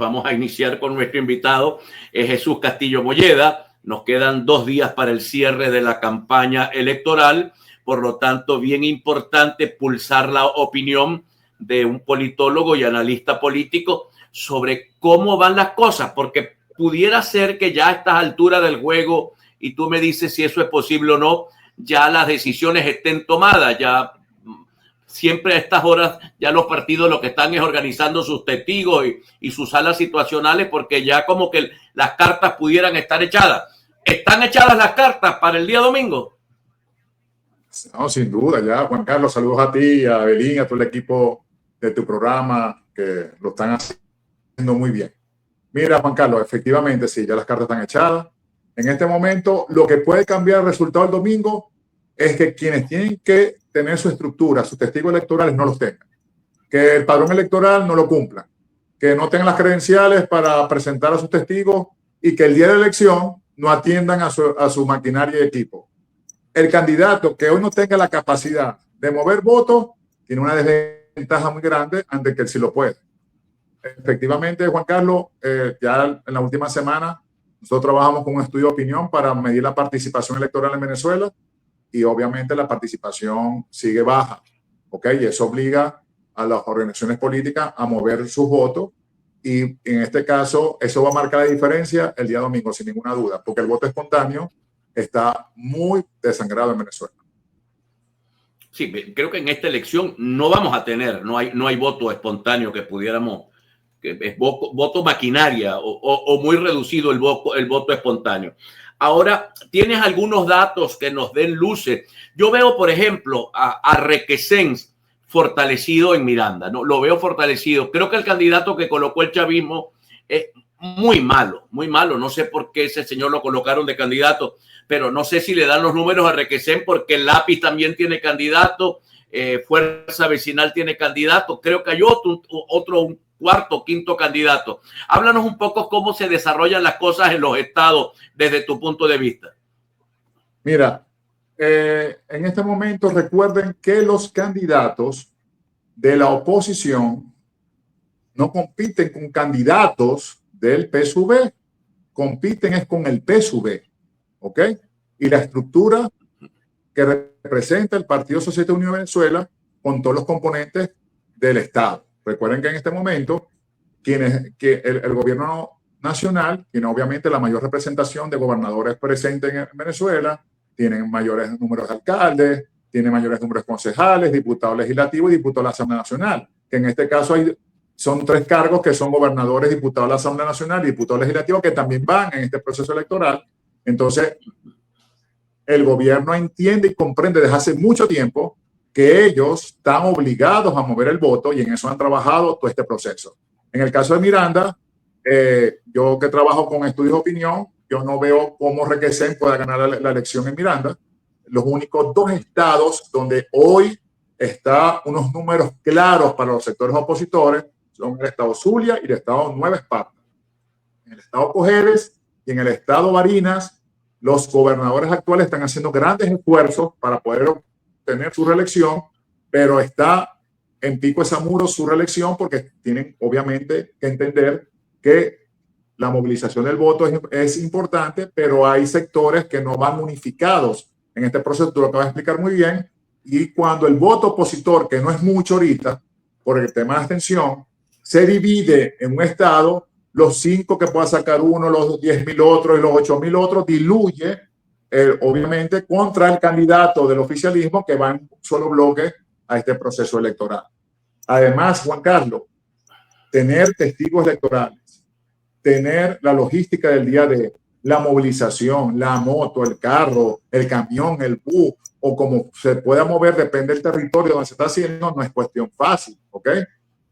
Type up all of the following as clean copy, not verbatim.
vamos a iniciar con nuestro invitado, Jesús Castillo Molleda. Nos quedan 2 días para el cierre de la campaña electoral, por lo tanto, bien importante pulsar la opinión de un politólogo y analista político sobre cómo van las cosas, porque pudiera ser que ya a estas alturas del juego, y tú me dices si eso es posible o no, ya las decisiones estén tomadas, ya siempre a estas horas ya los partidos lo que están es organizando sus testigos y sus salas situacionales, porque ya como que las cartas pudieran estar echadas. ¿Están echadas las cartas para el día domingo? No, sin duda, ya. Juan Carlos, saludos a ti, a Belín, a todo el equipo de tu programa, que lo están haciendo muy bien. Mira, Juan Carlos, efectivamente, sí, ya las cartas están echadas. En este momento, lo que puede cambiar el resultado del domingo es que quienes tienen que tener su estructura, sus testigos electorales, no los tengan. Que el padrón electoral no lo cumplan. Que no tengan las credenciales para presentar a sus testigos y que el día de la elección no atiendan a su maquinaria y equipo. El candidato que hoy no tenga la capacidad de mover votos tiene una desventaja muy grande ante que él sí lo puede. Efectivamente, Juan Carlos, ya en la última semana nosotros trabajamos con un estudio de opinión para medir la participación electoral en Venezuela y obviamente la participación sigue baja, ¿ok? Y eso obliga a las organizaciones políticas a mover sus votos y en este caso eso va a marcar la diferencia el día domingo sin ninguna duda, porque el voto espontáneo está muy desangrado en Venezuela. Sí, creo que en esta elección no vamos a tener, no hay voto espontáneo que pudiéramos, que es voto maquinaria o muy reducido el voto espontáneo. Ahora, ¿tienes algunos datos que nos den luces? Yo veo, por ejemplo, a Requesens fortalecido en Miranda, ¿no? Lo veo fortalecido. Creo que el candidato que colocó el chavismo es muy malo, muy malo. No sé por qué ese señor lo colocaron de candidato, pero no sé si le dan los números a Requesens porque el Lápiz también tiene candidato, Fuerza Vecinal tiene candidato. Creo que hay otro un cuarto, quinto candidato. Háblanos un poco cómo se desarrollan las cosas en los estados desde tu punto de vista. Mira, en este momento recuerden que los candidatos de la oposición no compiten con candidatos del PSUV, compiten es con el PSUV, ¿ok? Y la estructura que representa el Partido Socialista Unido de Venezuela con todos los componentes del Estado. Recuerden que en este momento el gobierno nacional tiene obviamente la mayor representación de gobernadores presentes en Venezuela, tienen mayores números de alcaldes, tienen mayores números de concejales, diputados legislativos y diputados de la Asamblea Nacional, que en este caso son 3 cargos que son gobernadores, diputados de la Asamblea Nacional y diputados legislativos que también van en este proceso electoral. Entonces, el gobierno entiende y comprende desde hace mucho tiempo que ellos están obligados a mover el voto y en eso han trabajado todo este proceso. En el caso de Miranda, yo que trabajo con estudios de opinión, yo no veo cómo Requesens pueda ganar la elección en Miranda. Los únicos 2 estados donde hoy está unos números claros para los sectores opositores son el estado Zulia y el estado Nueva Esparta. En el estado Cojedes y en el estado Barinas, los gobernadores actuales están haciendo grandes esfuerzos para poder obtener su reelección, pero está en pico de Zamuro su reelección porque tienen obviamente que entender que la movilización del voto es importante, pero hay sectores que no van unificados en este proceso, tú lo acabas de explicar muy bien, y cuando el voto opositor, que no es mucho ahorita, por el tema de abstención, se divide en un estado, los 5 que pueda sacar uno, los 10.000 otros y los 8.000 otros, diluye obviamente contra el candidato del oficialismo que va en un solo bloque a este proceso electoral. Además, Juan Carlos, tener testigos electorales, tener la logística del día de la movilización, la moto, el carro, el camión, el bus, o como se pueda mover, depende del territorio donde se está haciendo, no es cuestión fácil, ¿ok?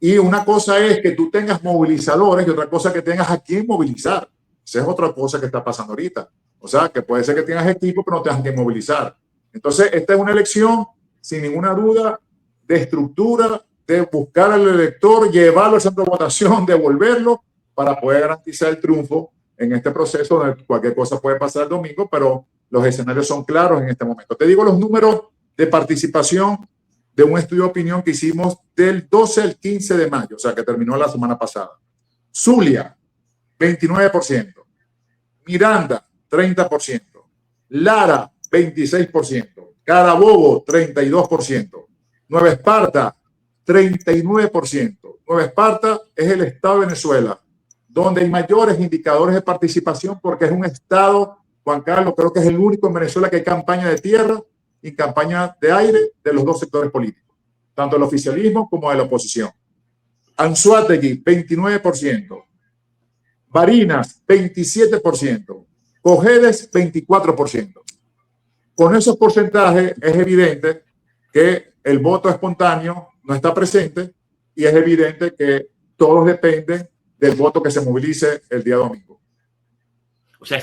Y una cosa es que tú tengas movilizadores y otra cosa que tengas a quién movilizar. Esa es otra cosa que está pasando ahorita. O sea, que puede ser que tengas equipo, pero no tengas que movilizar. Entonces, esta es una elección, sin ninguna duda, de estructura, de buscar al elector, llevarlo al centro de votación, devolverlo, para poder garantizar el triunfo en este proceso donde cualquier cosa puede pasar el domingo, pero los escenarios son claros en este momento. Te digo los números de participación de un estudio de opinión que hicimos del 12 al 15 de mayo, o sea, que terminó la semana pasada. Zulia, 29%. Miranda, 30%. Lara, 26%. Carabobo, 32%. Nueva Esparta, 39%. Nueva Esparta es el estado de Venezuela donde hay mayores indicadores de participación porque es un estado, Juan Carlos, creo que es el único en Venezuela que hay campaña de tierra y campaña de aire de los dos sectores políticos, tanto el oficialismo como de la oposición. Anzoátegui, 29%. Barinas, 27%. Cojedes, 24%. Con esos porcentajes es evidente que el voto espontáneo no está presente y es evidente que todos dependen del voto que se movilice el día domingo. O sea,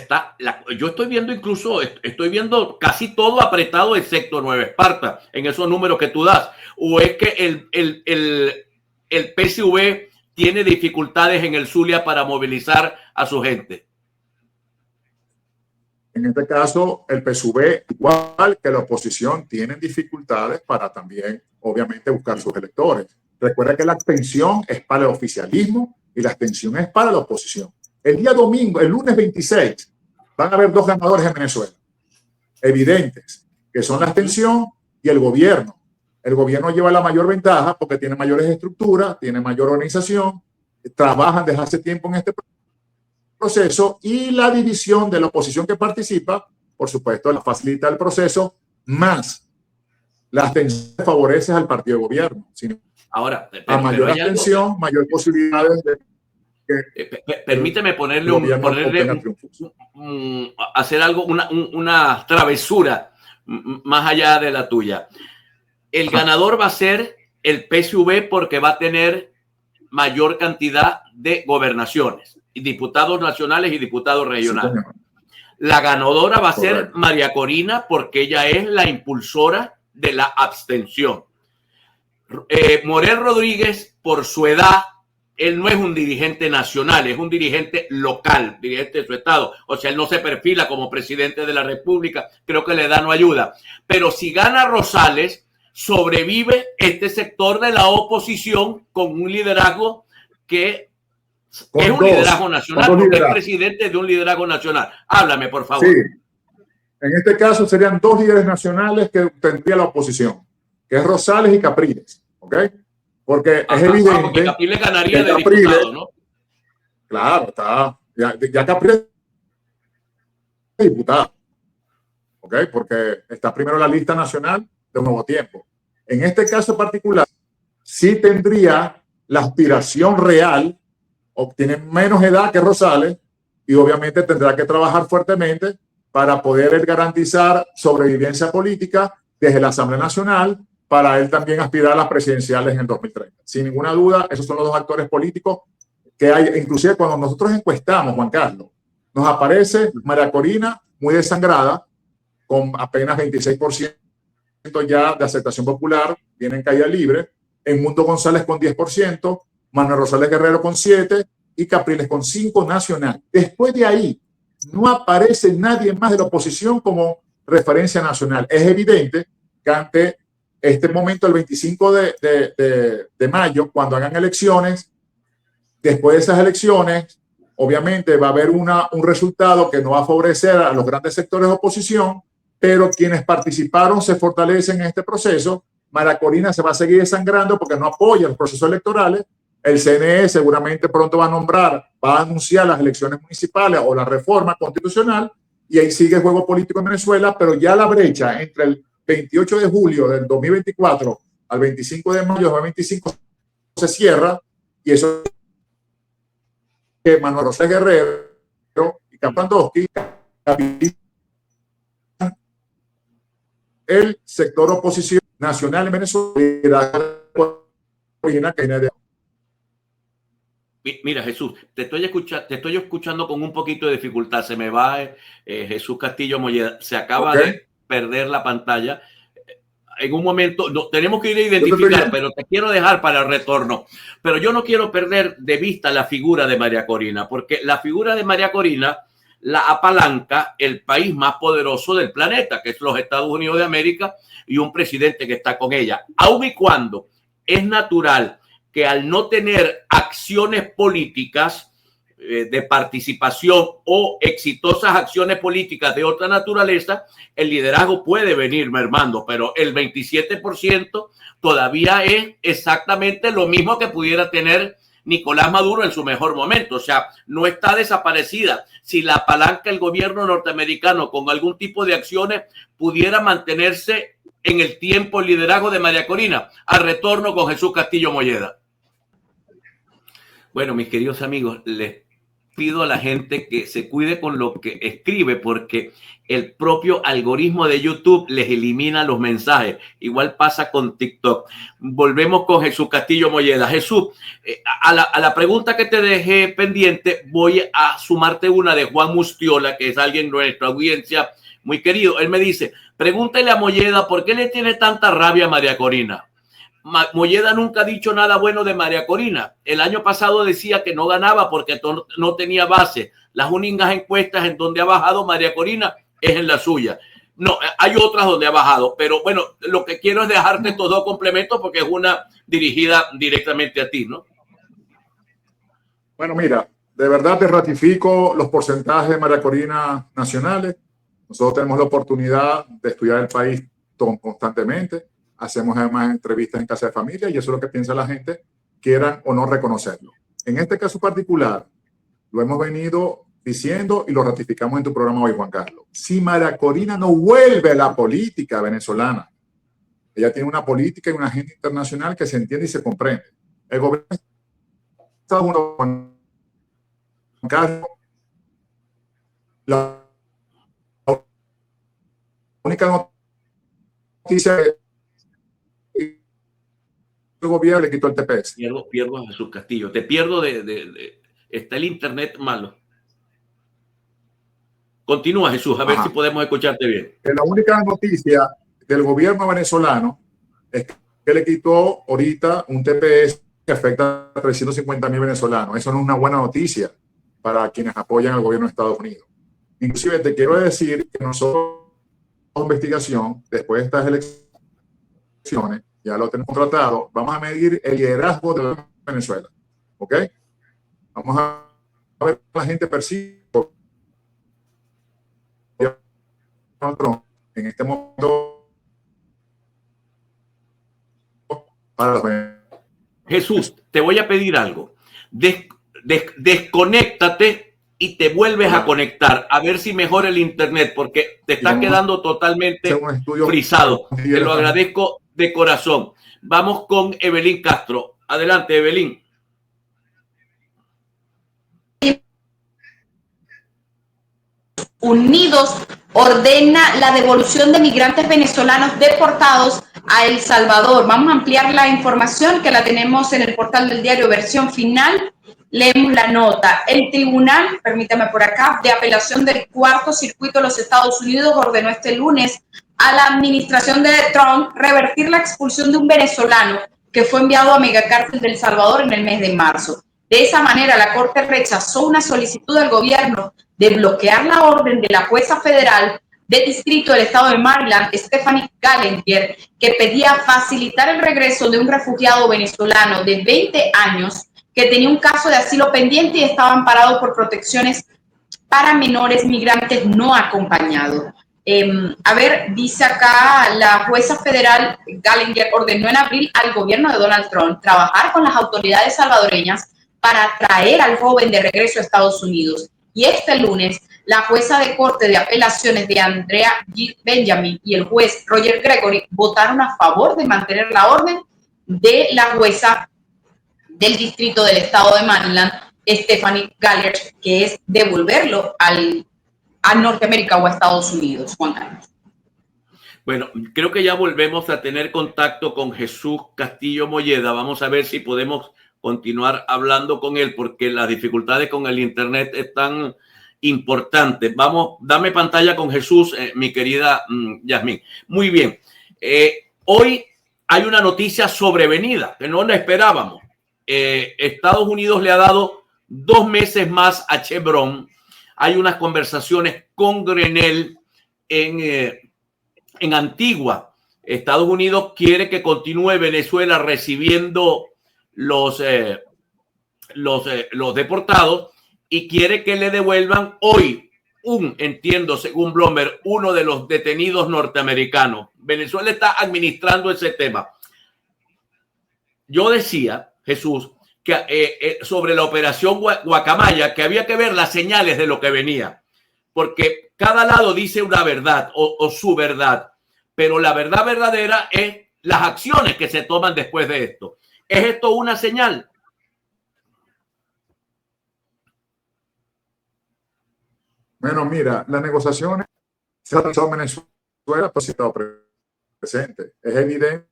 yo estoy viendo incluso, estoy viendo casi todo apretado excepto Nueva Esparta en esos números que tú das. ¿O es que el PSV tiene dificultades en el Zulia para movilizar a su gente? En este caso, el PSV, igual que la oposición, tienen dificultades para también, obviamente, buscar sus electores. Recuerda que la abstención es para el oficialismo y la abstención es para la oposición. El día domingo, el lunes 26, van a haber dos ganadores en Venezuela, evidentes, que son la abstención y el gobierno. El gobierno lleva la mayor ventaja porque tiene mayores estructuras, tiene mayor organización, trabajan desde hace tiempo en este proceso y la división de la oposición que participa, por supuesto, la facilita el proceso, más la abstención favorece al partido de gobierno. Ahora, a mayor abstención, mayor posibilidades de permíteme hacer algo, una travesura más allá de la tuya. El ganador va a ser el PSV porque va a tener mayor cantidad de gobernaciones, y diputados nacionales y diputados regionales. Sí, la ganadora va a ser María Corina porque ella es la impulsora de la abstención. Morel Rodríguez, por su edad, él no es un dirigente nacional, es un dirigente local, dirigente de su estado. O sea, él no se perfila como presidente de la República, creo que la edad no ayuda. Pero si gana Rosales, sobrevive este sector de la oposición con un liderazgo que es un liderazgo nacional, porque es presidente de un liderazgo nacional. Háblame, por favor. Sí. En este caso serían dos líderes nacionales que tendría la oposición, que es Rosales y Capriles, ¿ok? Porque es evidente porque Capriles ganaría de diputado, ¿no? Claro, está. Ya Capriles es diputado, ¿ok? Porque está primero la lista nacional de Un Nuevo Tiempo. En este caso particular, sí tendría la aspiración real, obtiene menos edad que Rosales y obviamente tendrá que trabajar fuertemente para poder garantizar sobrevivencia política desde la Asamblea Nacional para él también aspirar a las presidenciales en 2030. Sin ninguna duda, esos son los dos actores políticos que hay. Inclusive cuando nosotros encuestamos, Juan Carlos, nos aparece María Corina muy desangrada, con apenas 26% ya de aceptación popular, viene en caída libre, en Mundo González con 10%, Manuel Rosales Guerrero con 7% y Capriles con 5% nacional. Después de ahí, no aparece nadie más de la oposición como referencia nacional. Es evidente que ante este momento, el 25 de mayo, cuando hagan elecciones, después de esas elecciones, obviamente va a haber un resultado que no va a favorecer a los grandes sectores de oposición, pero quienes participaron se fortalecen en este proceso. María Corina se va a seguir desangrando porque no apoya los procesos electorales. El CNE seguramente pronto va a anunciar las elecciones municipales o la reforma constitucional y ahí sigue el juego político en Venezuela, pero ya la brecha entre el 28 de julio del 2024 al 25 de mayo de 2025 se cierra y eso que Manuel Rosales Guerrero y Kapandowski, el sector oposición nacional en Venezuela. Mira, Jesús, te estoy escuchando con un poquito de dificultad. Se me va Jesús Castillo Molleda. Se acaba de perder la pantalla. En un momento, tenemos que ir a identificar, pero te quiero dejar para el retorno. Pero yo no quiero perder de vista la figura de María Corina, porque la figura de María Corina la apalanca el país más poderoso del planeta, que es los Estados Unidos de América, y un presidente que está con ella. Aun y cuando es natural que al no tener acciones políticas de participación o exitosas acciones políticas de otra naturaleza, el liderazgo puede venir mermando, pero el 27% todavía es exactamente lo mismo que pudiera tener Nicolás Maduro en su mejor momento. O sea, no está desaparecida. Si la palanca el gobierno norteamericano con algún tipo de acciones pudiera mantenerse en el tiempo el liderazgo de María Corina, al retorno con Jesús Castillo Molleda. Bueno, mis queridos amigos, les pido a la gente que se cuide con lo que escribe, porque el propio algoritmo de YouTube les elimina los mensajes. Igual pasa con TikTok. Volvemos con Jesús Castillo Molleda. Jesús, a la pregunta que te dejé pendiente, voy a sumarte una de Juan Mustiola, que es alguien de nuestra audiencia muy querido. Él me dice, pregúntale a Molleda por qué le tiene tanta rabia a María Corina. Molleda nunca ha dicho nada bueno de María Corina. El año pasado decía que no ganaba porque no tenía base. Las únicas encuestas en donde ha bajado María Corina es en la suya. No, hay otras donde ha bajado, pero bueno, lo que quiero es dejarte estos dos complementos porque es una dirigida directamente a ti, ¿no? Bueno, mira, de verdad te ratifico los porcentajes de María Corina nacionales. Nosotros tenemos la oportunidad de estudiar el país constantemente. Hacemos además entrevistas en Casa de Familia y eso es lo que piensa la gente, quieran o no reconocerlo. En este caso particular, lo hemos venido diciendo y lo ratificamos en tu programa hoy, Juan Carlos. Si María Corina no vuelve a la política venezolana, ella tiene una política y una agenda internacional que se entiende y se comprende. El gobierno de Estados Unidos, Juan Carlos, la única noticia que el gobierno le quitó el TPS. Pierdo a Jesús Castillo. Te pierdo está el internet malo. Continúa, Jesús, a ver si podemos escucharte bien. La única noticia del gobierno venezolano es que le quitó ahorita un TPS que afecta a 350,000 venezolanos. Eso no es una buena noticia para quienes apoyan al gobierno de Estados Unidos. Inclusive te quiero decir que nosotros, investigación, después de estas elecciones, ya lo tenemos tratado, vamos a medir el liderazgo de Venezuela. ¿Ok? Vamos a ver cómo la gente percibe en este momento para Jesús, te voy a pedir algo. Desconéctate y te vuelves a conectar a ver si mejora el internet, porque te está quedando totalmente frisado. Te lo agradezco de corazón. Vamos con Evelyn Castro. Adelante, Evelyn. Unidos ordena la devolución de migrantes venezolanos deportados a El Salvador. Vamos a ampliar la información que la tenemos en el portal del diario Versión Final. Leemos la nota. El tribunal, permítame por acá, de apelación del Cuarto Circuito de los Estados Unidos ordenó este lunes a la administración de Trump revertir la expulsión de un venezolano que fue enviado a megacárcel de El Salvador en el mes de marzo. De esa manera, la Corte rechazó una solicitud del gobierno de bloquear la orden de la jueza federal del Distrito del Estado de Maryland, Stephanie Gallagher, que pedía facilitar el regreso de un refugiado venezolano de 20 años que tenía un caso de asilo pendiente y estaba amparado por protecciones para menores migrantes no acompañados. Dice acá, la jueza federal Gallagher ordenó en abril al gobierno de Donald Trump trabajar con las autoridades salvadoreñas para traer al joven de regreso a Estados Unidos. Y este lunes, la jueza de Corte de Apelaciones de Andrea G. Benjamin y el juez Roger Gregory votaron a favor de mantener la orden de la jueza del Distrito del Estado de Maryland, Stephanie Gallagher, que es devolverlo a Norteamérica o a Estados Unidos. Juan Carlos. Bueno, creo que ya volvemos a tener contacto con Jesús Castillo Molleda. Vamos a ver si podemos continuar hablando con él, porque las dificultades con el internet están importantes. Vamos, dame pantalla con Jesús, mi querida Yasmín. Muy bien. Hoy hay una noticia sobrevenida que no la esperábamos. Estados Unidos le ha dado 2 meses más a Chevron. Hay unas conversaciones con Grenell en Antigua. Estados Unidos quiere que continúe Venezuela recibiendo los deportados y quiere que le devuelvan hoy entiendo, según Bloomberg, uno de los detenidos norteamericanos. Venezuela está administrando ese tema. Yo decía, Jesús, que sobre la operación Guacamaya, que había que ver las señales de lo que venía, porque cada lado dice una verdad o su verdad, pero la verdad verdadera es las acciones que se toman después de esto. ¿Es esto una señal? Bueno, mira, las negociaciones se han realizado en Venezuela, pues estado presente. Es evidente.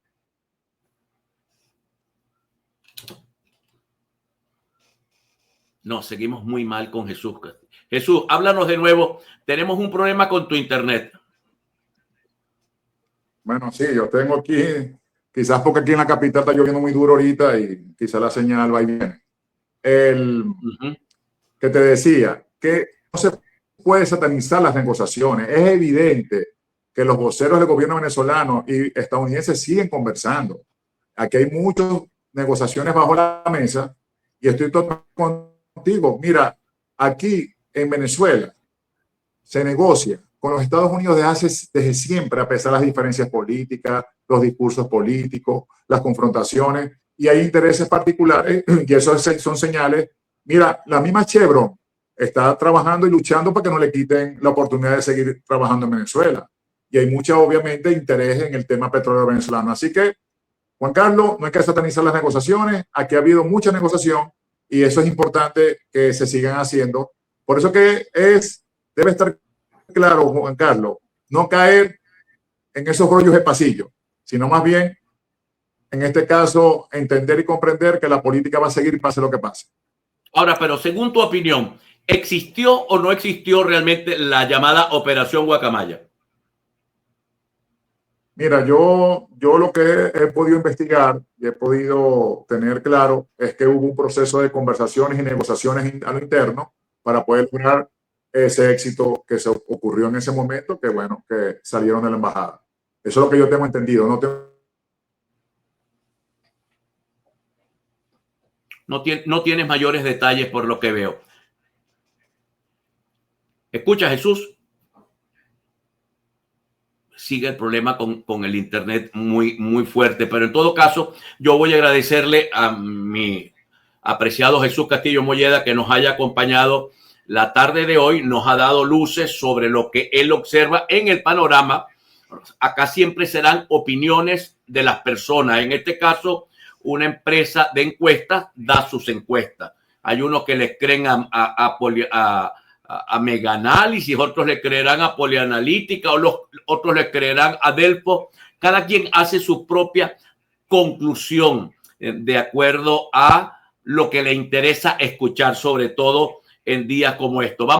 No, seguimos muy mal con Jesús. Jesús, háblanos de nuevo. Tenemos un problema con tu internet. Bueno, sí, yo tengo aquí, quizás porque aquí en la capital está lloviendo muy duro ahorita y quizás la señal va y viene. Que te decía que no se puede satanizar las negociaciones. Es evidente que los voceros del gobierno venezolano y estadounidenses siguen conversando. Aquí hay muchas negociaciones bajo la mesa y estoy totalmente contigo. Mira, aquí en Venezuela se negocia con los Estados Unidos desde siempre, a pesar de las diferencias políticas, los discursos políticos, las confrontaciones, y hay intereses particulares, y eso son señales. Mira, la misma Chevron está trabajando y luchando para que no le quiten la oportunidad de seguir trabajando en Venezuela. Y hay mucho, obviamente, interés en el tema petrolero venezolano. Así que, Juan Carlos, no hay que satanizar las negociaciones. Aquí ha habido mucha negociación y eso es importante que se sigan haciendo. Por eso que debe estar claro, Juan Carlos, no caer en esos rollos de pasillo, sino más bien, en este caso, entender y comprender que la política va a seguir pase lo que pase. Ahora, pero según tu opinión, ¿existió o no existió realmente la llamada Operación Guacamaya? Mira, yo lo que he podido investigar y he podido tener claro es que hubo un proceso de conversaciones y negociaciones a lo interno para poder lograr ese éxito que se ocurrió en ese momento, que bueno, que salieron de la embajada. Eso es lo que yo tengo entendido. No tienes mayores detalles por lo que veo. Escucha, Jesús. Sigue el problema con el internet muy, muy fuerte, pero en todo caso, yo voy a agradecerle a mi apreciado Jesús Castillo Molleda que nos haya acompañado la tarde de hoy, nos ha dado luces sobre lo que él observa en el panorama. Acá siempre serán opiniones de las personas. En este caso, una empresa de encuestas da sus encuestas. Hay unos que les creen a Megaanálisis, otros le creerán a Polianalítica, otros le creerán a Delfo. Cada quien hace su propia conclusión de acuerdo a lo que le interesa escuchar, sobre todo en días como estos.